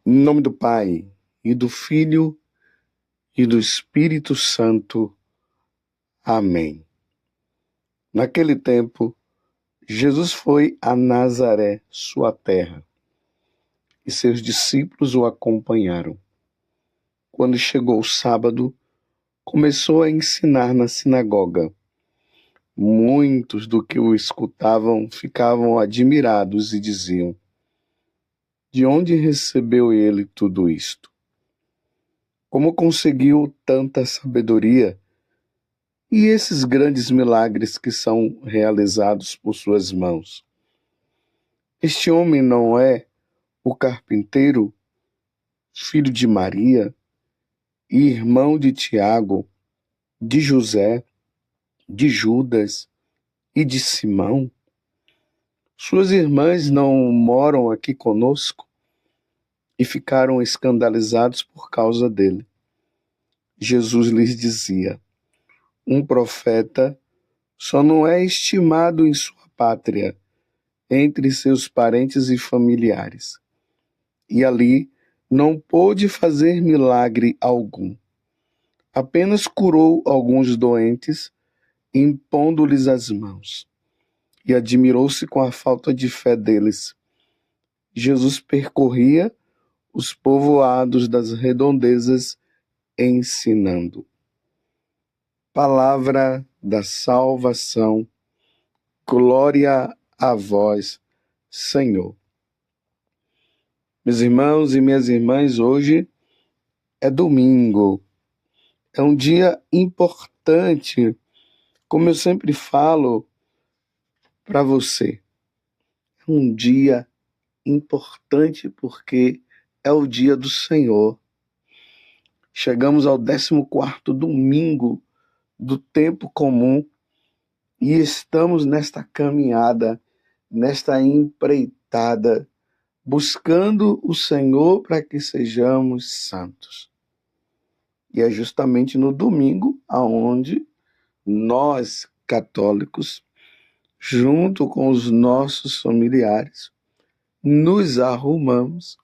Em nome do Pai, e do Filho, e do Espírito Santo. Amém. Naquele tempo, Jesus foi a Nazaré, sua terra, e seus discípulos o acompanharam. Quando chegou o sábado, começou a ensinar na sinagoga. Muitos do que o escutavam ficavam admirados e diziam: de onde recebeu ele tudo isto? Como conseguiu tanta sabedoria e esses grandes milagres que são realizados por suas mãos? Este homem não é o carpinteiro, filho de Maria, e irmão de Tiago, de José, de Judas e de Simão? Suas irmãs não moram aqui conosco? E ficaram escandalizados por causa dele. Jesus lhes dizia: um profeta só não é estimado em sua pátria, entre seus parentes e familiares. E ali não pôde fazer milagre algum. Apenas curou alguns doentes, impondo-lhes as mãos. E admirou-se com a falta de fé deles. Jesus percorria os povoados das redondezas, ensinando. Palavra da salvação. Glória a vós, Senhor. Meus irmãos e minhas irmãs, hoje é domingo. É um dia importante, como eu sempre falo para você. É um dia importante porque é o dia do Senhor. Chegamos ao 14º domingo do tempo comum e estamos nesta caminhada, nesta empreitada, buscando o Senhor para que sejamos santos. E é justamente no domingo aonde nós, católicos, junto com os nossos familiares, nos arrumamos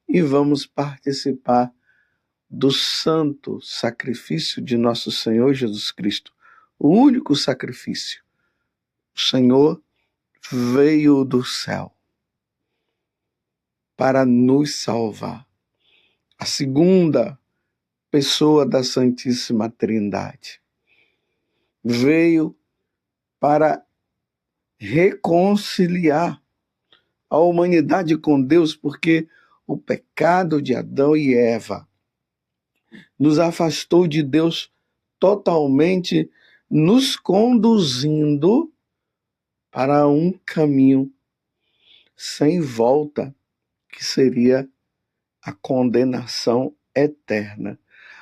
e vamos participar do santo sacrifício de nosso Senhor Jesus Cristo, o único sacrifício. O Senhor veio do céu para nos salvar. A segunda pessoa da Santíssima Trindade veio para reconciliar a humanidade com Deus, porque o pecado de Adão e Eva nos afastou de Deus totalmente, nos conduzindo para um caminho sem volta, que seria a condenação eterna.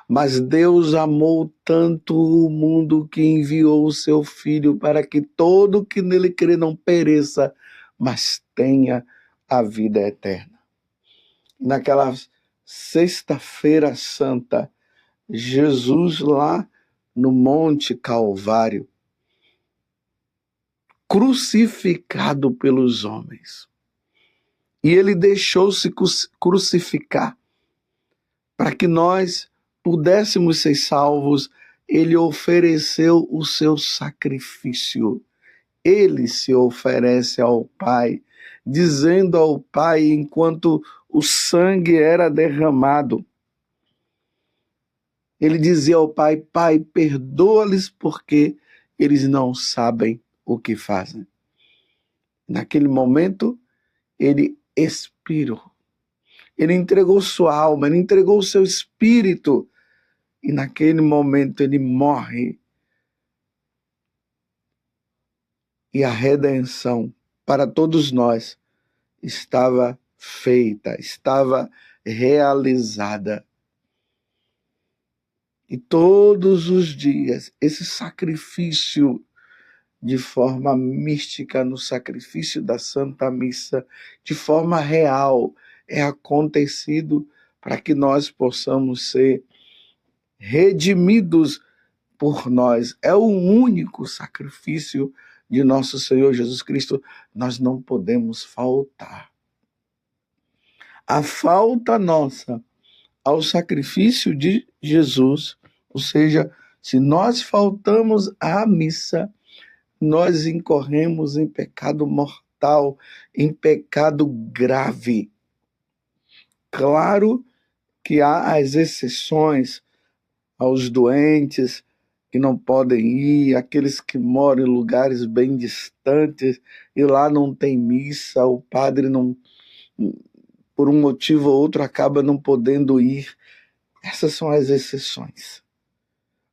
Mas Deus amou tanto o mundo que enviou o seu Filho para que todo que nele crê não pereça, mas tenha a vida eterna. Naquela sexta-feira santa, Jesus lá no Monte Calvário, crucificado pelos homens. E ele deixou-se crucificar para que nós pudéssemos ser salvos. Ele ofereceu o seu sacrifício. Ele se oferece ao Pai, dizendo ao Pai, enquanto o sangue era derramado, ele dizia ao Pai: Pai, perdoa-lhes porque eles não sabem o que fazem. Naquele momento, ele expirou. Ele entregou sua alma, ele entregou o seu espírito. E naquele momento ele morre. E a redenção para todos nós estava feita, estava realizada. E todos os dias, esse sacrifício de forma mística, no sacrifício da Santa Missa, de forma real, é acontecido para que nós possamos ser redimidos por nós. É o único sacrifício de nosso Senhor Jesus Cristo. Nós não podemos faltar. A falta nossa ao sacrifício de Jesus, ou seja, se nós faltamos à missa, nós incorremos em pecado mortal, em pecado grave. Claro que há as exceções aos doentes que não podem ir, aqueles que moram em lugares bem distantes e lá não tem missa, o padre não, por um motivo ou outro, acaba não podendo ir. Essas são as exceções.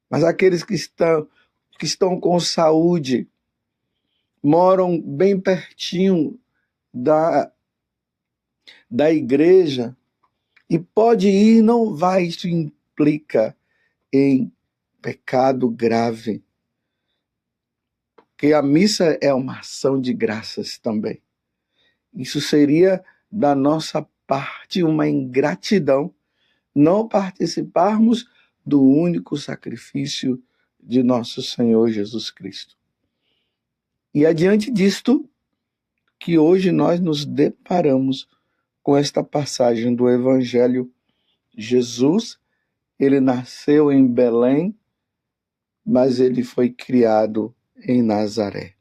Mas aqueles que estão com saúde, moram bem pertinho da igreja e pode ir e não vai, isso implica em pecado grave. Porque a missa é uma ação de graças também. Isso seria da nossa parte uma ingratidão não participarmos do único sacrifício de nosso Senhor Jesus Cristo. E é diante disto que hoje nós nos deparamos com esta passagem do Evangelho. Jesus, ele nasceu em Belém, mas ele foi criado em Nazaré.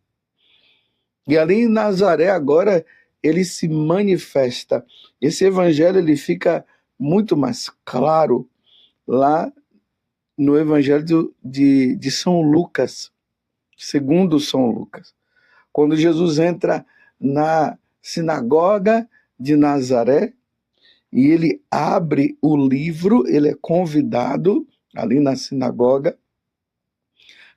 E ali em Nazaré agora ele se manifesta. Esse Evangelho ele fica muito mais claro lá no Evangelho de São Lucas, segundo São Lucas. Quando Jesus entra na sinagoga de Nazaré e ele abre o livro, ele é convidado ali na sinagoga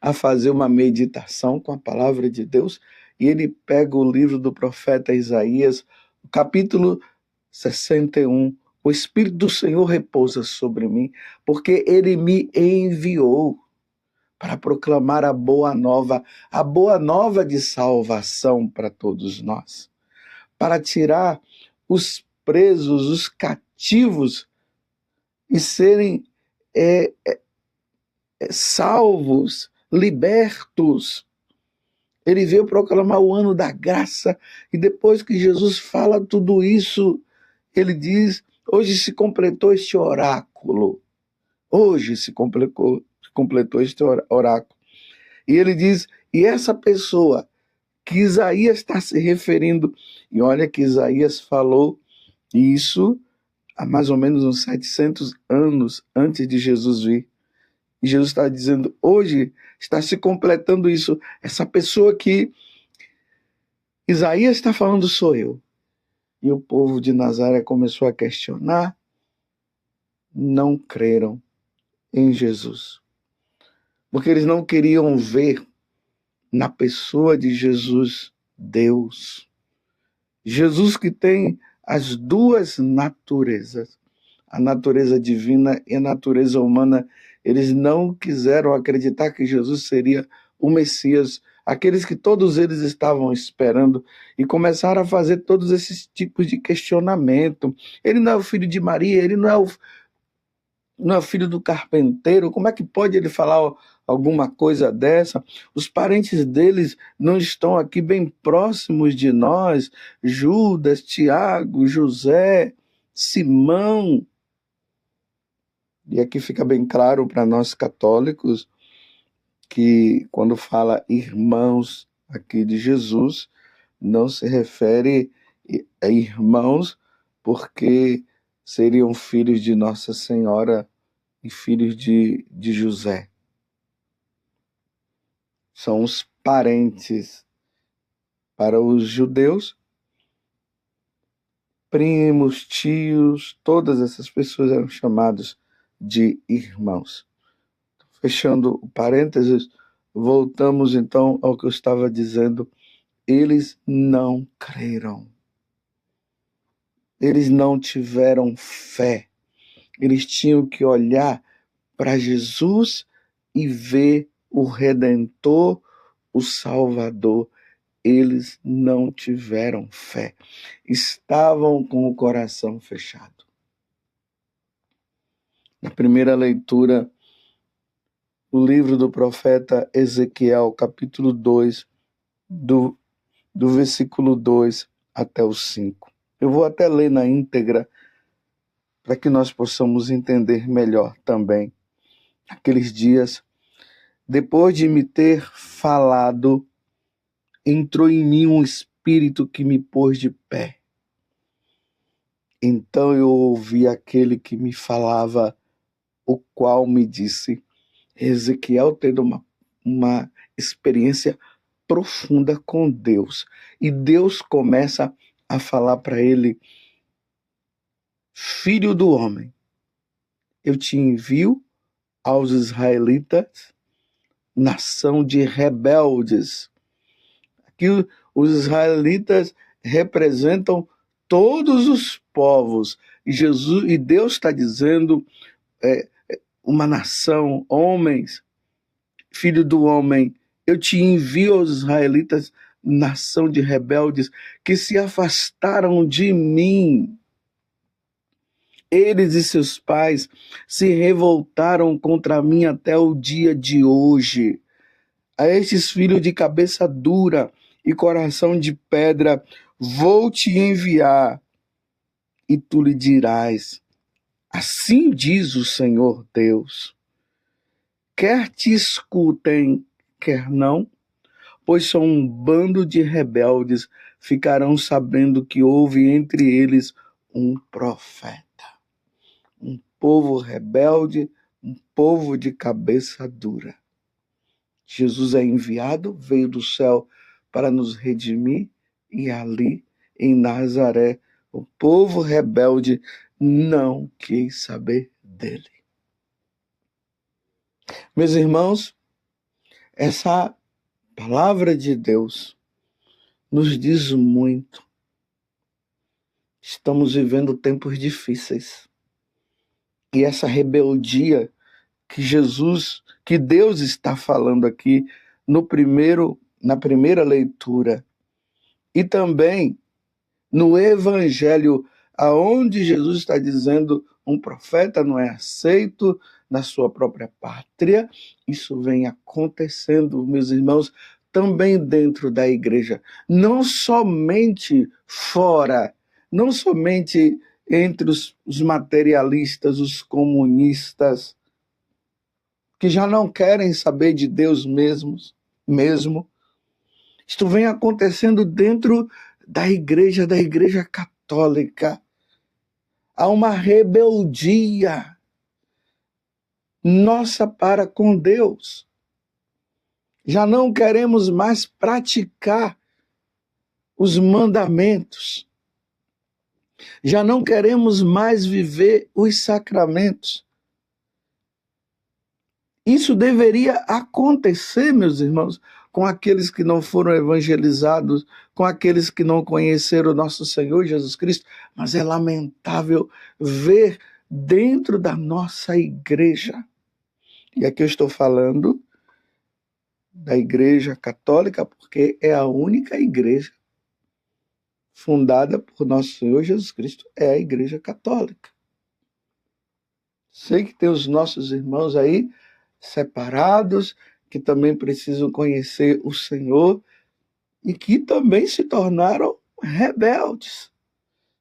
a fazer uma meditação com a palavra de Deus e ele pega o livro do profeta Isaías, capítulo 61. O Espírito do Senhor repousa sobre mim, porque ele me enviou para proclamar a boa nova de salvação para todos nós, para tirar os presos, os cativos e serem salvos, libertos. Ele veio proclamar o ano da graça e depois que Jesus fala tudo isso, ele diz, hoje se completou este oráculo. Hoje se completou este oráculo. E ele diz, e essa pessoa que Isaías está se referindo, e olha que Isaías falou isso há mais ou menos uns 700 anos antes de Jesus vir. E Jesus está dizendo, hoje está se completando isso. Essa pessoa que Isaías está falando sou eu. E o povo de Nazaré começou a questionar, não creram em Jesus. Porque eles não queriam ver na pessoa de Jesus Deus. Jesus que tem as duas naturezas, a natureza divina e a natureza humana, eles não quiseram acreditar que Jesus seria o Messias, aqueles que todos eles estavam esperando, e começaram a fazer todos esses tipos de questionamento. Ele não é o filho de Maria, ele não é o filho do carpinteiro, como é que pode ele falar alguma coisa dessa? Os parentes deles não estão aqui bem próximos de nós, Judas, Tiago, José, Simão. E aqui fica bem claro para nós católicos que quando fala irmãos aqui de Jesus, não se refere a irmãos porque seriam filhos de Nossa Senhora e filhos de José. São os parentes. Para os judeus, primos, tios, todas essas pessoas eram chamados de irmãos. Fechando o parênteses, voltamos então ao que eu estava dizendo. Eles não creram. Eles não tiveram fé. Eles tinham que olhar para Jesus e ver o Redentor, o Salvador. Eles não tiveram fé. Estavam com o coração fechado. Na primeira leitura, o livro do profeta Ezequiel, capítulo 2, do versículo 2 até o 5. Eu vou até ler na íntegra para que nós possamos entender melhor também. Naqueles dias, depois de me ter falado, entrou em mim um espírito que me pôs de pé. Então eu ouvi aquele que me falava, o qual me disse, Ezequiel tendo uma experiência profunda com Deus. E Deus começa a falar para ele, filho do homem, eu te envio aos israelitas, nação de rebeldes. Aqui os israelitas representam todos os povos. E Deus está dizendo, uma nação, homens, filho do homem, eu te envio aos israelitas, nação de rebeldes, que se afastaram de mim. Eles e seus pais se revoltaram contra mim até o dia de hoje. A estes filhos de cabeça dura e coração de pedra, vou te enviar, e tu lhe dirás, assim diz o Senhor Deus, quer te escutem, quer não, pois são um bando de rebeldes, ficarão sabendo que houve entre eles um profeta. Um povo rebelde, um povo de cabeça dura. Jesus é enviado, veio do céu para nos redimir, e ali, em Nazaré, o povo rebelde não quis saber dele. Meus irmãos, essa palavra de Deus nos diz muito. Estamos vivendo tempos difíceis. E essa rebeldia que Deus está falando aqui na primeira leitura, e também no Evangelho, aonde Jesus está dizendo um profeta não é aceito na sua própria pátria, isso vem acontecendo, meus irmãos, também dentro da igreja, não somente fora, não somente entre os materialistas, os comunistas, que já não querem saber de Deus mesmo. Isto vem acontecendo dentro da igreja católica. Há uma rebeldia nossa para com Deus. Já não queremos mais praticar os mandamentos. Já não queremos mais viver os sacramentos. Isso deveria acontecer, meus irmãos, com aqueles que não foram evangelizados, com aqueles que não conheceram o nosso Senhor Jesus Cristo, mas é lamentável ver dentro da nossa igreja. E aqui eu estou falando da igreja católica, porque é a única igreja fundada por nosso Senhor Jesus Cristo, é a igreja católica. Sei que tem os nossos irmãos aí separados, que também precisam conhecer o Senhor e que também se tornaram rebeldes.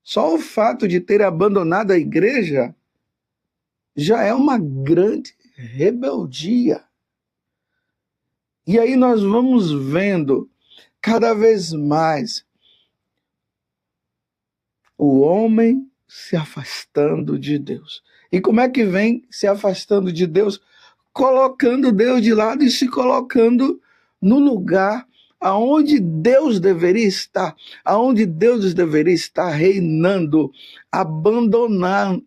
Só o fato de ter abandonado a igreja já é uma grande rebeldia. E aí nós vamos vendo cada vez mais o homem se afastando de Deus. E como é que vem se afastando de Deus? Colocando Deus de lado e se colocando no lugar aonde Deus deveria estar, aonde Deus deveria estar reinando, abandonaram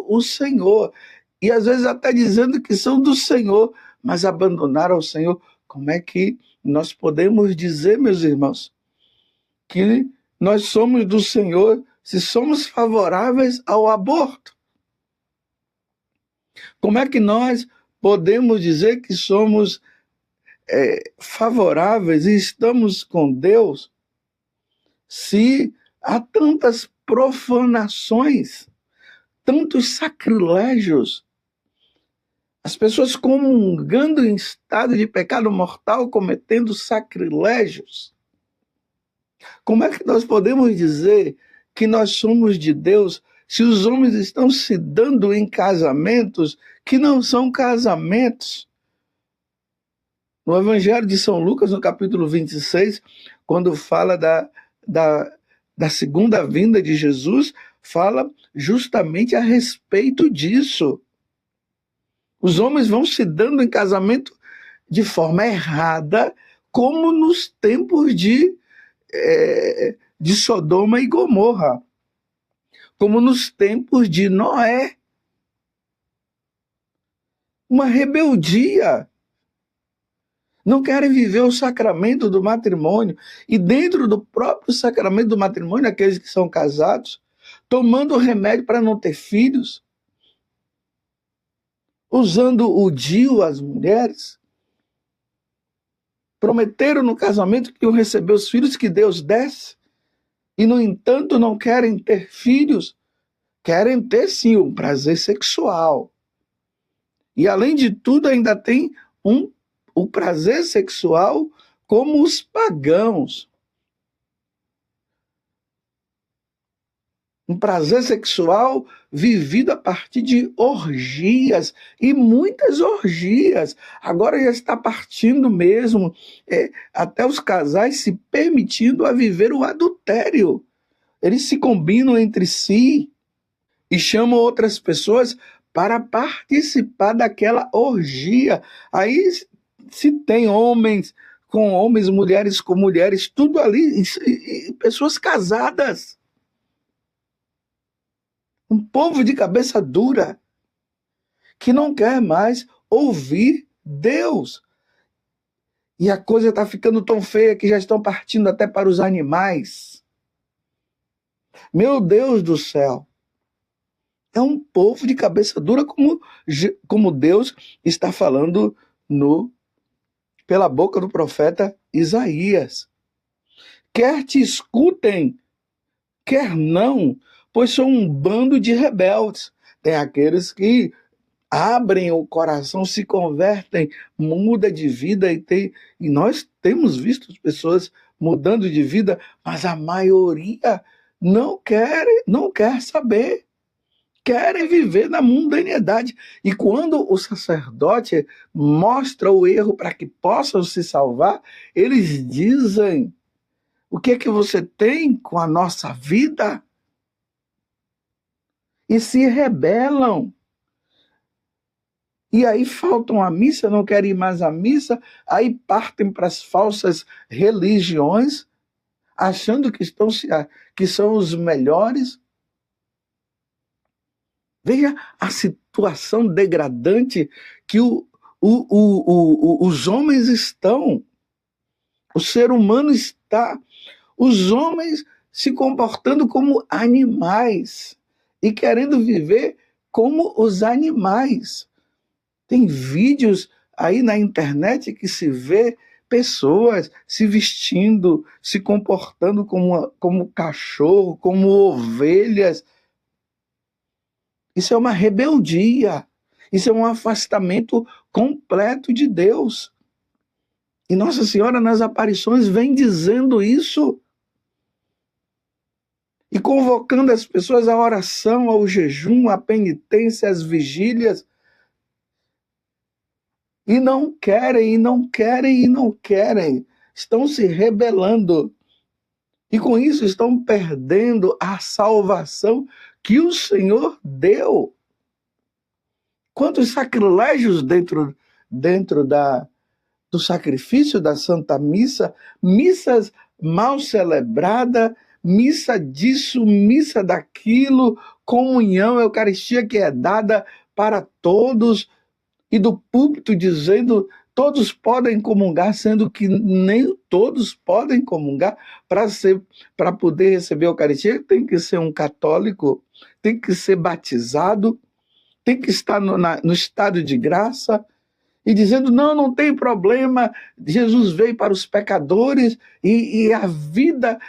o Senhor. E às vezes até dizendo que são do Senhor, mas abandonaram o Senhor. Como é que nós podemos dizer, meus irmãos, que nós somos do Senhor se somos favoráveis ao aborto? Como é que nós podemos dizer que somos favoráveis e estamos com Deus se há tantas profanações, tantos sacrilégios, as pessoas comungando em estado de pecado mortal, cometendo sacrilégios? Como é que nós podemos dizer que nós somos de Deus se os homens estão se dando em casamentos que não são casamentos. No Evangelho de São Lucas, no capítulo 26, quando fala da segunda vinda de Jesus, fala justamente a respeito disso. Os homens vão se dando em casamento de forma errada, como nos tempos de Sodoma e Gomorra, como nos tempos de Noé. Uma rebeldia. Não querem viver o sacramento do matrimônio. E dentro do próprio sacramento do matrimônio, aqueles que são casados, tomando remédio para não ter filhos, usando o DIU às mulheres, prometeram no casamento que iam receber os filhos que Deus desse, e, no entanto, não querem ter filhos, querem ter, sim, um prazer sexual. E, além de tudo, ainda tem o prazer sexual como os pagãos. Um prazer sexual vivido a partir de orgias, e muitas orgias. Agora já está partindo mesmo, até os casais se permitindo a viver o adultério. Eles se combinam entre si e chamam outras pessoas para participar daquela orgia. Aí se tem homens com homens, mulheres com mulheres, tudo ali, e pessoas casadas. Um povo de cabeça dura, que não quer mais ouvir Deus. E a coisa está ficando tão feia que já estão partindo até para os animais. Meu Deus do céu! É um povo de cabeça dura, como Deus está falando pela boca do profeta Isaías. Quer te escutem, quer não, pois são um bando de rebeldes. Tem aqueles que abrem o coração, se convertem, muda de vida, e nós temos visto as pessoas mudando de vida, mas a maioria não quer saber. Querem viver na mundanidade. E quando o sacerdote mostra o erro para que possam se salvar, eles dizem: o que é que você tem com a nossa vida? E se rebelam. E aí faltam à missa, não querem ir mais à missa, aí partem para as falsas religiões, achando que são os melhores. Veja a situação degradante que os homens estão, o ser humano está, os homens se comportando como animais e querendo viver como os animais. Tem vídeos aí na internet que se vê pessoas se vestindo, se comportando como cachorro, como ovelhas. Isso é uma rebeldia. Isso é um afastamento completo de Deus. E Nossa Senhora nas aparições vem dizendo isso. E convocando as pessoas à oração, ao jejum, à penitência, às vigílias. E não querem, e não querem, e não querem. Estão se rebelando. E com isso estão perdendo a salvação que o Senhor deu. Quantos sacrilégios dentro do sacrifício da Santa Missa, missas mal celebradas, missa disso, missa daquilo, comunhão, Eucaristia que é dada para todos, e do púlpito dizendo todos podem comungar, sendo que nem todos podem comungar. Para poder receber a Eucaristia, tem que ser um católico, tem que ser batizado, tem que estar no estado de graça, e dizendo, não tem problema, Jesus veio para os pecadores, e a vida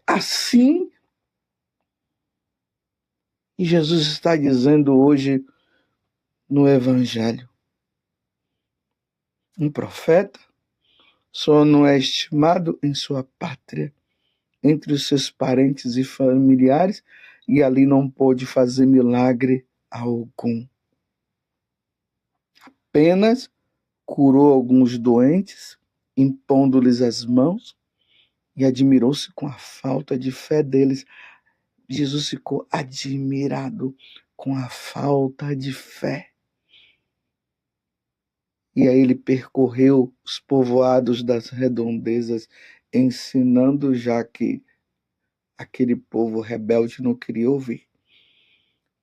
assim. E Jesus está dizendo hoje no Evangelho, um profeta só não é estimado em sua pátria, entre os seus parentes e familiares, e ali não pôde fazer milagre algum. Apenas curou alguns doentes, impondo-lhes as mãos, e admirou-se com a falta de fé deles. Jesus ficou admirado com a falta de fé. E aí ele percorreu os povoados das redondezas, ensinando, já que aquele povo rebelde não queria ouvir.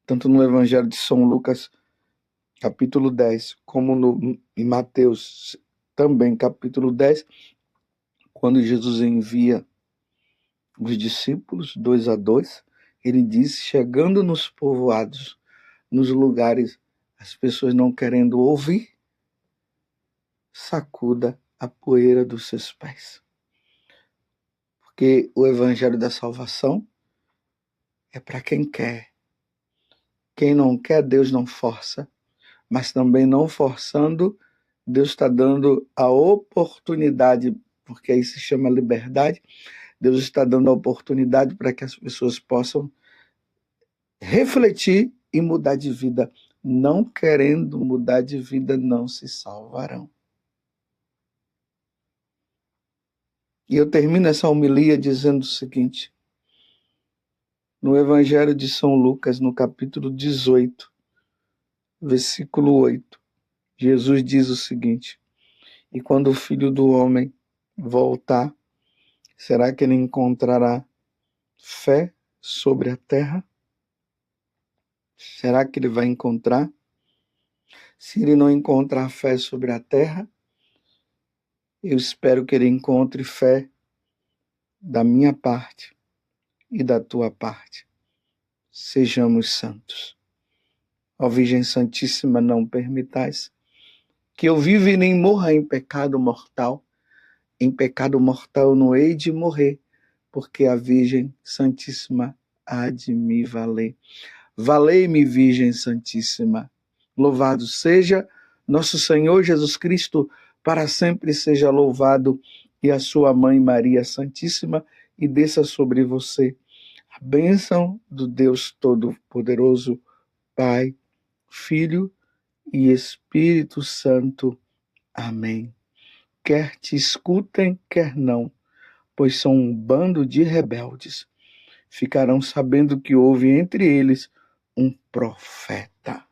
Tanto no Evangelho de São Lucas, capítulo 10, como em Mateus, também capítulo 10, quando Jesus envia os discípulos, 2 a 2, ele diz, chegando nos povoados, nos lugares, as pessoas não querendo ouvir, sacuda a poeira dos seus pés. Porque o evangelho da salvação é para quem quer. Quem não quer, Deus não força. Mas também não forçando, Deus está dando a oportunidade, porque aí se chama liberdade, Deus está dando a oportunidade para que as pessoas possam refletir e mudar de vida. Não querendo mudar de vida, não se salvarão. E eu termino essa homilia dizendo o seguinte: no Evangelho de São Lucas, no capítulo 18, versículo 8, Jesus diz o seguinte: e quando o Filho do Homem voltar, será que ele encontrará fé sobre a terra? Será que ele vai encontrar? Se ele não encontrar fé sobre a terra, eu espero que ele encontre fé da minha parte e da tua parte. Sejamos santos. Ó Virgem Santíssima, não permitais que eu viva e nem morra em pecado mortal. Em pecado mortal não hei de morrer, porque a Virgem Santíssima há de me valer. Valei-me, Virgem Santíssima. Louvado seja nosso Senhor Jesus Cristo, para sempre seja louvado, e a sua mãe Maria Santíssima, e desça sobre você a bênção do Deus Todo-Poderoso, Pai, Filho e Espírito Santo. Amém. Quer te escutem, quer não, pois são um bando de rebeldes. Ficarão sabendo que houve entre eles um profeta.